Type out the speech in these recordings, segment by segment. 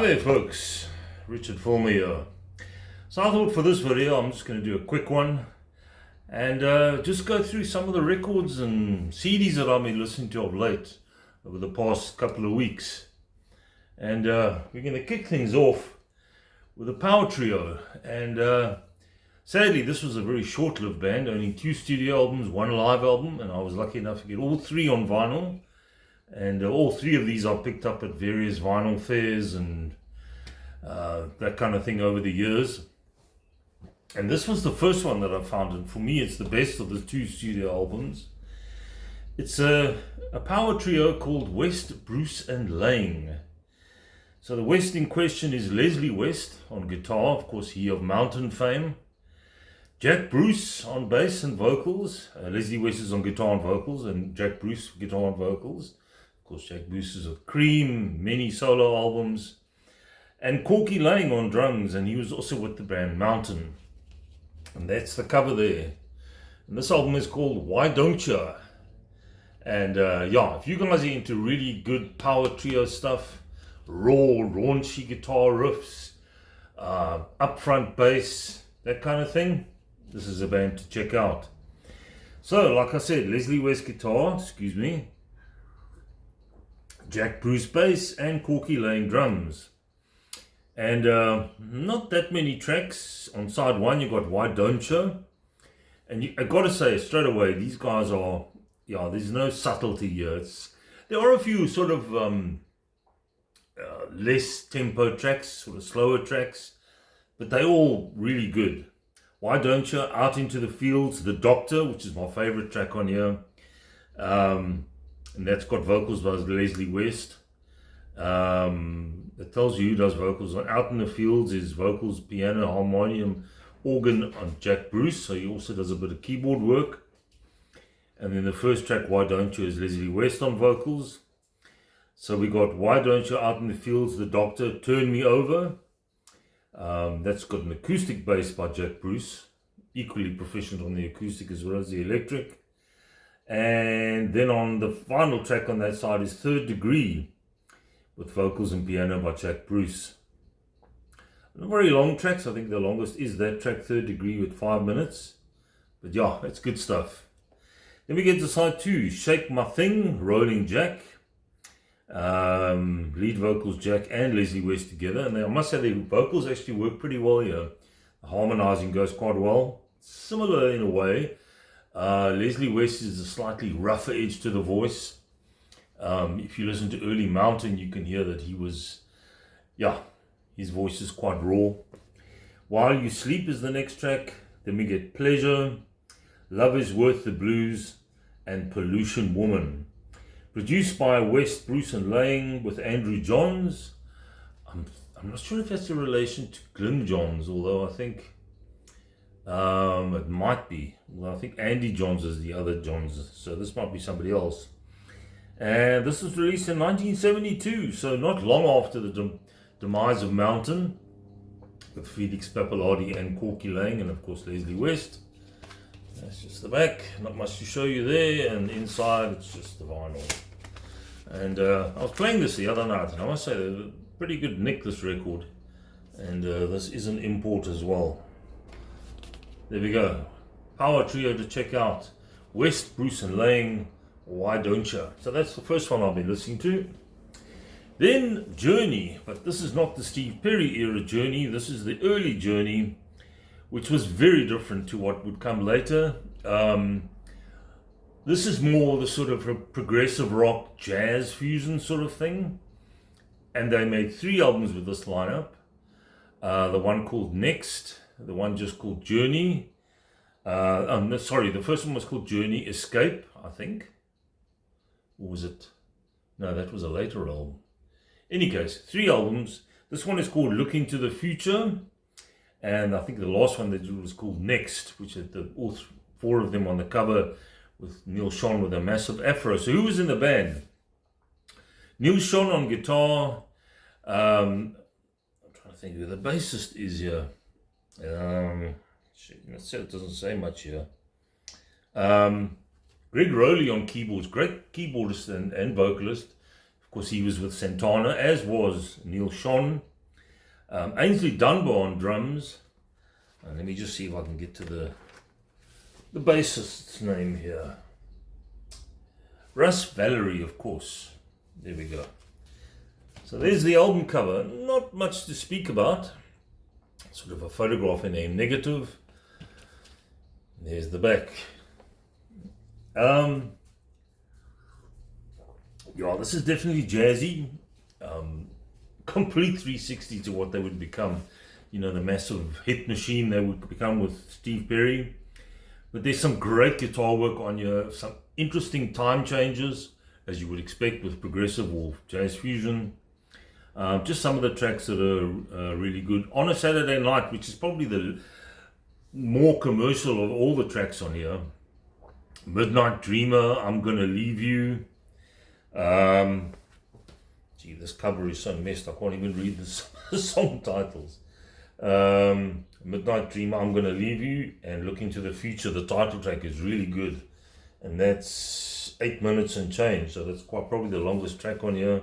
there folks, Richard Fulmer here. So I thought for this video I'm just going to do a quick one and just go through some of the records and CDs that I've been listening to of late over the past couple of weeks. And we're going to kick things off with a power trio. And sadly this was a very short-lived band, only 2 studio albums, 1 live album, and I was lucky enough to get all 3 on vinyl. And all 3 of these I picked up at various vinyl fairs and that kind of thing over the years. And this was the first one that I found, and for me it's the best of the 2 studio albums. It's a power trio called West, Bruce and Lang. So the West in question is Leslie West on guitar, of course he of Mountain fame. Jack Bruce on bass and vocals. Leslie West is on guitar and vocals, and Jack Bruce guitar and vocals. Of course, Jack Bruce is of Cream, many solo albums. And Corky Lang on drums, and he was also with the band Mountain. And that's the cover there. And this album is called Why Don't Ya? And yeah, if you guys are into really good power trio stuff, raw, raunchy guitar riffs, upfront bass, that kind of thing, this is a band to check out. So, like I said, Leslie West guitar, Jack Bruce bass, and Corky Lang drums. And not that many tracks. On side 1 you got Why Don't Ya? And I gotta say straight away, these guys are, yeah, there's no subtlety here. There are a few sort of less tempo tracks, sort of slower tracks, but they're all really good. Why Don't Ya, Out Into the Fields, The Doctor, which is my favorite track on here. And that's got vocals by Leslie West. It tells you who does vocals. On Out in the Fields is vocals, piano, harmonium, organ on Jack Bruce. So he also does a bit of keyboard work. And then the first track, Why Don't You, is Leslie West on vocals. So we got Why Don't You, Out in the Fields, The Doctor, Turn Me Over. That's got an acoustic bass by Jack Bruce. Equally proficient on the acoustic as well as the electric. And then on the final track on that side is Third Degree with vocals and piano by Jack Bruce. Not very long tracks. I think the longest is that track, Third Degree, with 5 minutes. But yeah, it's good stuff. Then we get to side 2, Shake My Thing, Rolling Jack. Lead vocals Jack and Leslie West together. And I must say the vocals actually work pretty well here. The harmonizing goes quite well. Similar in a way. Leslie West is a slightly rougher edge to the voice. If you listen to early Mountain, you can hear that he was, yeah, his voice is quite raw. While You Sleep is the next track. Then we get Pleasure, Love Is Worth the Blues, and Pollution Woman. Produced by West, Bruce and Lang with Andrew Johns. I'm not sure if that's a relation to Glyn Johns, although I think it might be. Well, I think Andy Johns is the other Johns, so this might be somebody else. And this was released in 1972, so not long after the demise of Mountain, with Felix Pappalardi and Corky Lang, and of course Leslie West. That's just the back, not much to show you there, and inside it's just the vinyl. And I was playing this the other night, and I must say they're a pretty good nick, this record. And this is an import as well. There we go. Power trio to check out. West, Bruce and Lang, Why Don't Ya? So that's the first one I'll be listening to. Then Journey, but this is not the Steve Perry era Journey. This is the early Journey, which was very different to what would come later. This is more the sort of a progressive rock, jazz fusion sort of thing. And they made 3 albums with this lineup. The one called Next, the one just called Journey. The first one was called Journey Escape, I think. Or was it? No, that was a later album. Any case, 3 albums. This one is called Looking to the Future. And I think the last one they did was called Next, which had all 4 of them on the cover with Neil Schon with a massive afro. So who was in the band? Neil Schon on guitar. I'm trying to think who the bassist is here. It doesn't say much here. Greg Rowley on keyboards, great keyboardist and vocalist. Of course, he was with Santana, as was Neil Schon. Ainsley Dunbar on drums. And let me just see if I can get to the bassist's name here. Russ Valerie, of course. There we go. So there's the album cover. Not much to speak about. Sort of a photograph in a negative. There's the back. Yeah, this is definitely jazzy. Complete 360 to what they would become. You know, the massive hit machine they would become with Steve Perry. But there's some great guitar work on here. Some interesting time changes, as you would expect with progressive or jazz fusion. Just some of the tracks that are really good. On a Saturday Night, which is probably the more commercial of all the tracks on here. Midnight Dreamer, I'm Gonna Leave You. Gee, this cover is so messed, I can't even read the song titles. Midnight Dreamer, I'm Gonna Leave You, and Look Into the Future. The title track is really good. And that's 8 minutes and change, so that's quite probably the longest track on here.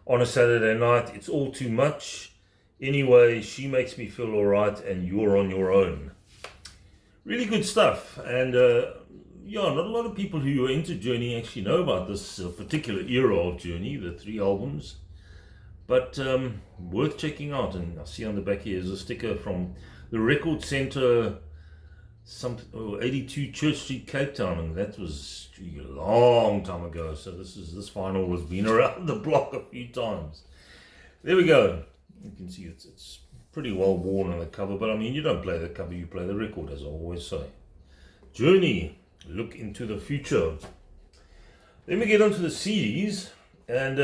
On a Saturday Night, It's All Too Much. Anyway, She Makes Me Feel Alright, and You're on Your Own. Really good stuff. And yeah, not a lot of people who are into Journey actually know about this particular era of Journey, the 3 albums. But worth checking out. And I see on the back here is a sticker from the Record Centre, 82 Church Street, Cape Town, and that was a long time ago. So this vinyl has been around the block a few times. There we go. You can see it's pretty well worn on the cover, but I mean, you don't play the cover, you play the record, as I always say. Journey, Look Into the Future. Then we get onto the CDs, and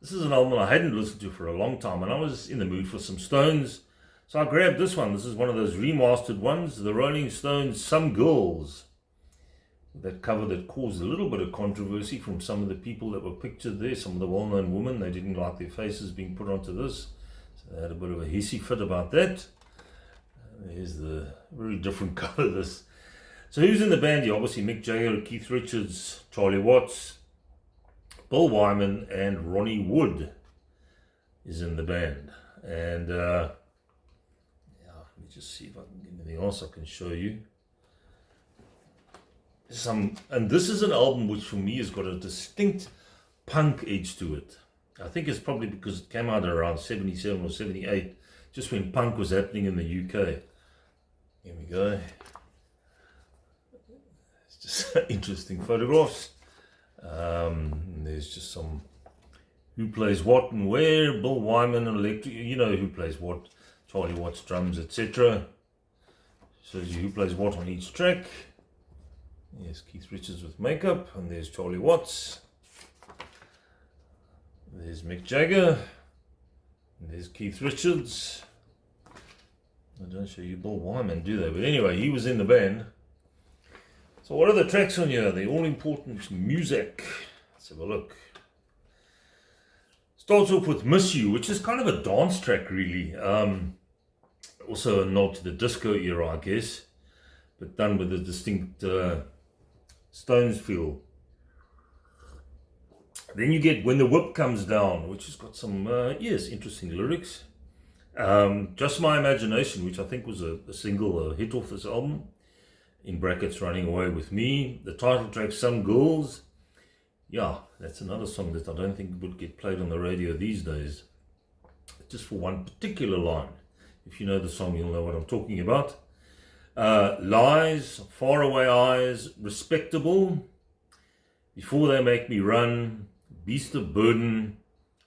this is an album I hadn't listened to for a long time, and I was in the mood for some Stones. So I grabbed this one. This is one of those remastered ones, the Rolling Stones, Some Girls. That cover that caused a little bit of controversy from some of the people that were pictured there, some of the well-known women. They didn't like their faces being put onto this. So they had a bit of a hissy fit about that. There's the very different cover of this. So who's in the band here? Obviously Mick Jagger, Keith Richards, Charlie Watts, Bill Wyman, and Ronnie Wood is in the band. And let me just see if I can get anything else I can show you. And this is an album which for me has got a distinct punk edge to it. I think it's probably because it came out around 77 or 78, just when punk was happening in the UK. Here we go. It's just interesting photographs. There's just some who plays what and where, Bill Wyman and electric, you know who plays what, Charlie Watts drums, etc. Shows you who plays what on each track. There's Keith Richards with makeup, and there's Charlie Watts. There's Mick Jagger, and there's Keith Richards. I don't show you Bill Wyman, do they? But anyway, he was in the band. So what are the tracks on here? The all-important music. Let's have a look. Starts off with Miss You, which is kind of a dance track, really. Also a nod to the disco era, I guess, but done with a distinct Stones feel. Then you get When the Whip Comes Down, which has got some, yes, interesting lyrics. Just My Imagination, which I think was a single hit off this album. In brackets, Running Away With Me. The title track, Some Girls. Yeah, that's another song that I don't think would get played on the radio these days. Just for one particular line. If you know the song, you'll know what I'm talking about. Lies, Faraway Eyes, Respectable, Before They Make Me Run, Beast of Burden,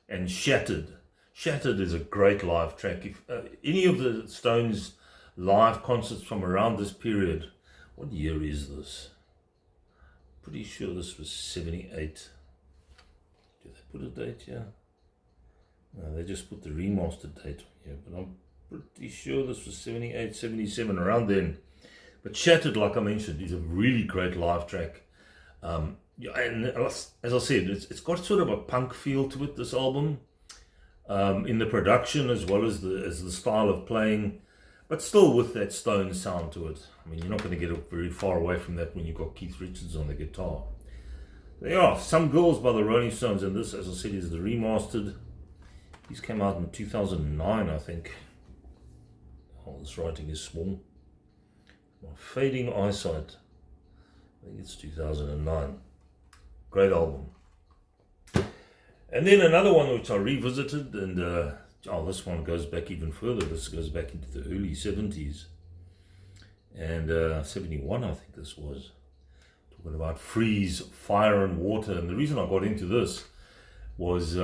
and Shattered. Shattered is a great live track. If any of the Stones live concerts from around this period, what year is this? Pretty sure this was 78. Did they put a date here? No, they just put the remastered date on here, but I'm pretty sure this was 78, 77, around then. But Shattered, like I mentioned, is a really great live track. Yeah, and as I said, it's got sort of a punk feel to it, this album, in the production as well as the style of playing, but still with that Stone sound to it. I mean, you're not going to get very far away from that when you've got Keith Richards on the guitar. There are Some Girls by the Rolling Stones, and this, as I said, is the remastered. These came out in 2009, I think. Oh, this writing is small. My fading eyesight. I think it's 2009. Great album. And then another one which I revisited, and this one goes back even further. This goes back into the early 70s. And 71, I think this was. Talking about Freeze, Fire and Water. And the reason I got into this was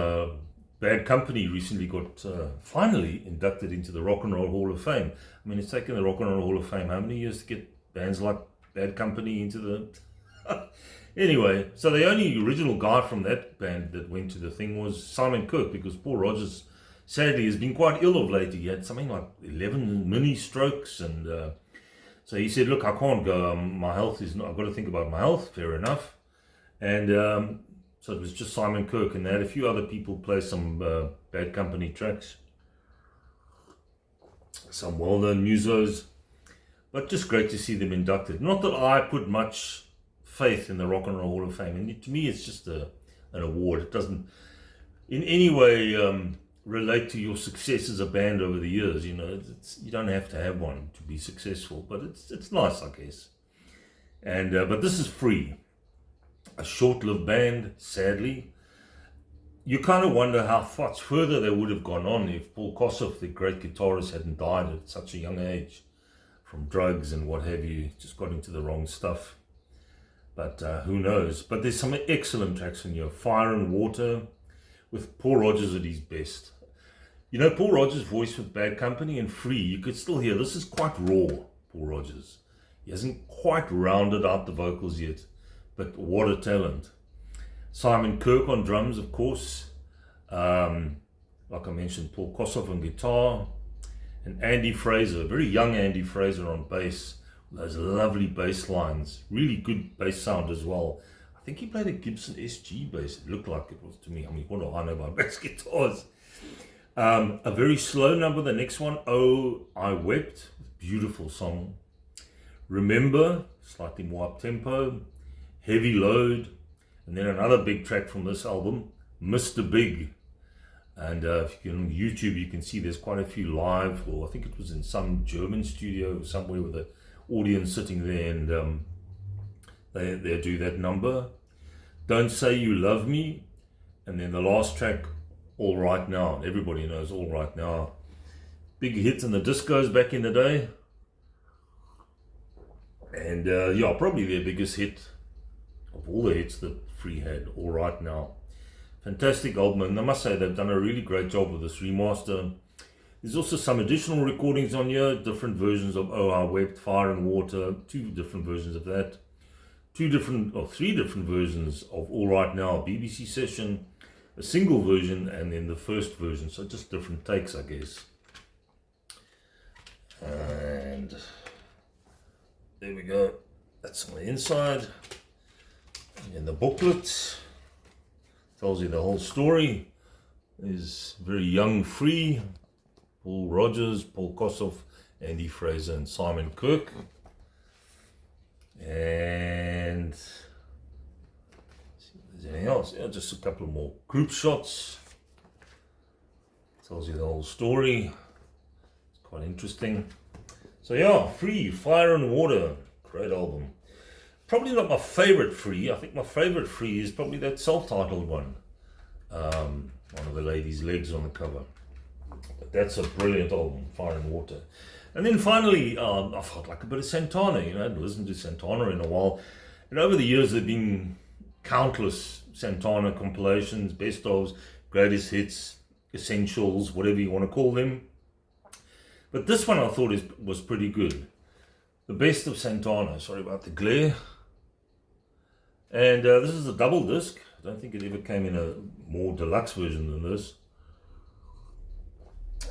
Bad Company recently got finally inducted into the Rock and Roll Hall of Fame. I mean, it's taken the Rock and Roll Hall of Fame how many years to get bands like Bad Company into the... Anyway, so the only original guy from that band that went to the thing was Simon Kirke, because Paul Rodgers sadly has been quite ill of late. He had something like 11 mini strokes, and so he said, look, I can't go, my health is not, I've got to think about my health. Fair enough. And so it was just Simon Kirke, and they had a few other people play some Bad Company tracks, some well-known musos, but just great to see them inducted. Not that I put much faith in the Rock and Roll Hall of Fame, and to me it's just an award. It doesn't in any way relate to your success as a band over the years. You know, you don't have to have one to be successful, but it's nice, I guess. And but this is Free, a short-lived band, sadly. You kind of wonder how much further they would have gone on if Paul Kossoff, the great guitarist, hadn't died at such a young age from drugs and what have you, just got into the wrong stuff. But who knows? But there's some excellent tracks in here. Fire and Water with Paul Rodgers at his best. You know, Paul Rodgers' voice with Bad Company and Free, you could still hear, this is quite raw, Paul Rodgers. He hasn't quite rounded out the vocals yet, but what a talent. Simon Kirke on drums, of course. Like I mentioned, Paul Kossoff on guitar. And Andy Fraser, very young Andy Fraser on bass. Those lovely bass lines, really good bass sound as well. I think he played a Gibson SG bass. It looked like it was to me. I mean, what do I know about bass guitars? A very slow number, the next one, Oh, I Wept, beautiful song. Remember, slightly more up tempo. Heavy Load, and then another big track from this album, Mr. Big. And if you can on YouTube, you can see there's quite a few live, or I think it was in some German studio somewhere with a audience sitting there, and they do that number. Don't Say You Love Me, and then the last track, All Right Now. Everybody knows All Right Now. Big hits in the discos back in the day, and yeah, probably their biggest hit of all the hits that Free had, All Right Now. Fantastic album, and I must say they've done a really great job with this remaster. There's also some additional recordings on here, different versions of Oh I Wept, Fire and Water, two different versions of that, three different versions of All Right Now, BBC session, a single version, and then the first version, so just different takes, I guess. And there we go, that's on the inside. And the booklet tells you the whole story. Is very young Free, Paul Rodgers, Paul Kossoff, Andy Fraser, and Simon Kirke. And see if there's anything else. Yeah, just a couple more group shots. Tells you the whole story. It's quite interesting. So yeah, Free, Fire and Water, great album. Probably not my favorite Free. I think my favorite Free is probably that self-titled one. One of the ladies' legs on the cover. But that's a brilliant album, Fire and Water. And then finally, I felt like a bit of Santana. You know, I hadn't listened to Santana in a while. And over the years, there have been countless Santana compilations, best ofs, greatest hits, essentials, whatever you want to call them. But this one I thought was pretty good. The best of Santana. Sorry about the glare. And this is a double disc. I don't think it ever came in a more deluxe version than this.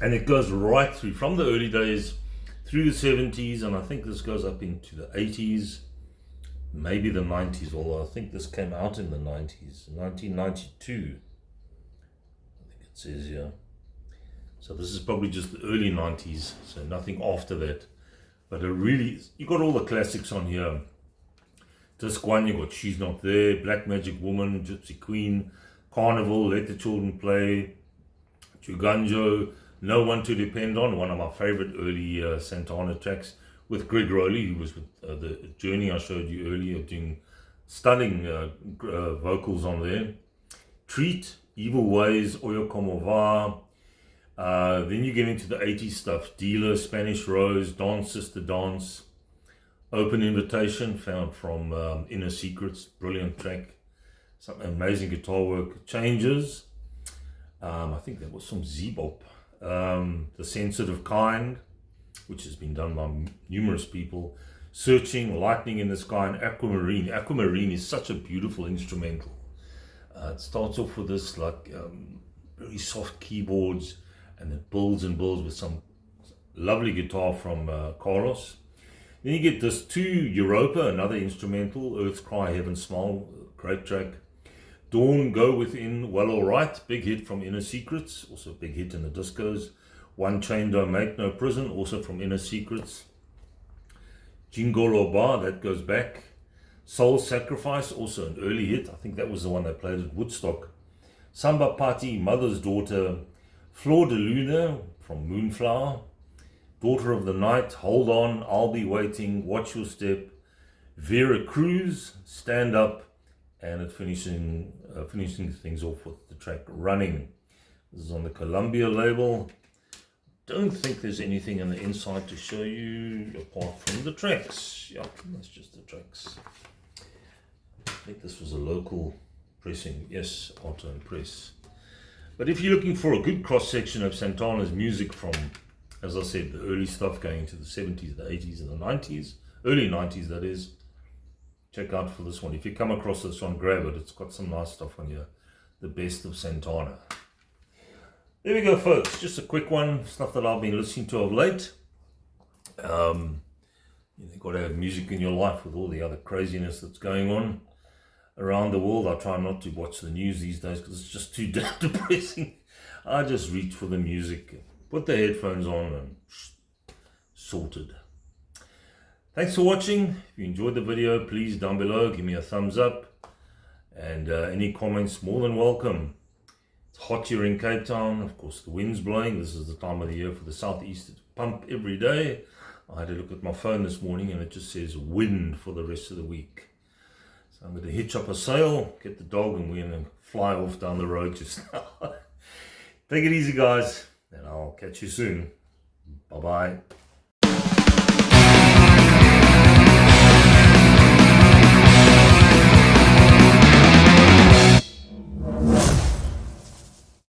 And it goes right through, from the early days through the 70s, and I think this goes up into the 80s, maybe the 90s, although I think this came out in the 90s, 1992, I think it says here. So this is probably just the early 90s, so nothing after that. But you got all the classics on here. Disc 1, you got She's Not There, Black Magic Woman, Gypsy Queen, Carnival, Let the Children Play, Chuganjo, No One to Depend On, one of my favorite early Santana tracks with Greg Rowley, who was with the Journey I showed you earlier, doing stunning vocals on there. Treat, Evil Ways, Oyo Como Va. Then you get into the 80s stuff. Dealer, Spanish Rose, Dance Sister Dance, Open Invitation, found from Inner Secrets, brilliant track. Some amazing guitar work. Changes, I think that was some Z-Bop. The Sensitive Kind, which has been done by numerous people. Searching, Lightning in the Sky, and Aquamarine. Aquamarine is such a beautiful instrumental. It starts off with this like very soft keyboards, and it builds and builds with some lovely guitar from Carlos. Then you get this To Europa, another instrumental. Earth's Cry, Heaven's Smile, great track. Dawn, Go Within, Well Alright, big hit from Inner Secrets, also a big hit in the discos. One Chain Don't Make No Prison, also from Inner Secrets. Jingolo Bar, that goes back. Soul Sacrifice, also an early hit. I think that was the one they played at Woodstock. Samba Party, Mother's Daughter. Flor de Luna from Moonflower. Daughter of the Night, Hold On, I'll Be Waiting, Watch Your Step. Vera Cruz, Stand Up. And it finishing things off with the track Running. This is on the Columbia label. Don't think there's anything on the inside to show you apart from the tracks. Yeah, that's just the tracks. I think this was a local pressing. Yes, Auto and Press. But if you're looking for a good cross-section of Santana's music from, as I said, the early stuff going to the 70s, the 80s and the 90s, early 90s that is, check out for this one. If you come across this one, grab it. It's got some nice stuff on here. The best of Santana. There we go, folks. Just a quick one. Stuff that I've been listening to of late. You've got to have music in your life with all the other craziness that's going on around the world. I try not to watch the news these days because it's just too damn depressing. I just reach for the music, put the headphones on, and sorted. Thanks for watching. If you enjoyed the video, please down below give me a thumbs up, and any comments more than welcome. It's hot here in Cape Town. Of course, the wind's blowing. This is the time of the year for the southeast to pump every day. I had to look at my phone this morning and it just says wind for the rest of the week. So I'm going to hitch up a sail, get the dog, and we're going to fly off down the road just now. Take it easy, guys, and I'll catch you soon. Bye-bye.